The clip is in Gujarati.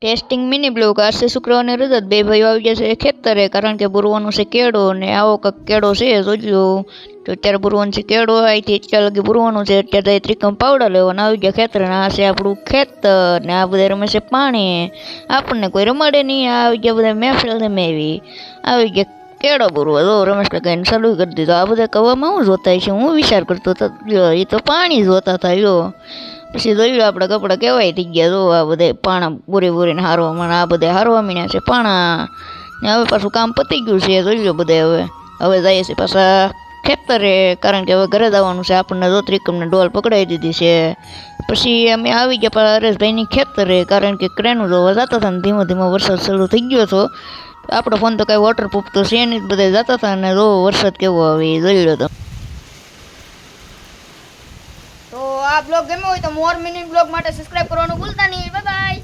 ટેસ્ટિંગ મિની બ્લોગ આરસી શુક્ર અને રજત બે ભાઈઓ આવી ગયા છે ખેતરે, કારણ કે બુરવાનો છે કેળો ને આવો કંઈક કેળો છે જોજો. તો અત્યારે બુરવાનું છે કેળો, અહીંથી અત્યારે લગી બુરવાનું છે. અત્યારે ત્રિકમ પાવડા લેવાના આવી ગયા ખેતરે. આ છે આપણું ખેતર ને આ બધા રમે છે પાણી. આપણને કોઈ રમાડે નહીં. આ આવી ગયા બધા મહેફિલ તમે આવી ગયા કેળો બુરવા. જો રમેશ કાકાને ચાલુ કરી દીધો. આ બધા કવામાં હું જોતા છે, હું વિચાર કરતો હતો એ તો પાણી જોતા હતા. જો પછી જોયું આપણે કપડાં કેવાય થઈ ગયા. જો આ બધા પાણા બોરીને હારવા માંડ્યા. આ બધા હારવા મીણ્યા છે પાણા ને હવે પાછું કામ પતી ગયું છે. જોઈ લો બધા હવે જઈએ છીએ પાછા ખેતરે, કારણ કે હવે ઘરે જવાનું છે. આપણને જો ત્રિકમને ડોલ પકડાવી દીધી છે. પછી અમે આવી ગયા પાછા હરેશભાઈની ખેતરે, કારણ કે ક્રેનું જોવા જતા હતા ને ધીમો ધીમો વરસાદ શરૂ થઈ ગયો હતો. આપણો ફોન તો કાંઈ વોટરપ્રૂફ તો છે નહીં, બધા જતા હતા ને જો વરસાદ કેવો આવે એ જોઈ લો. તો આ બ્લોગ ગમ્યો હોય તો મોર મિની બ્લોગ માટે સબસ્ક્રાઇબ કરવાનું ભૂલતા નહીં. Bye bye.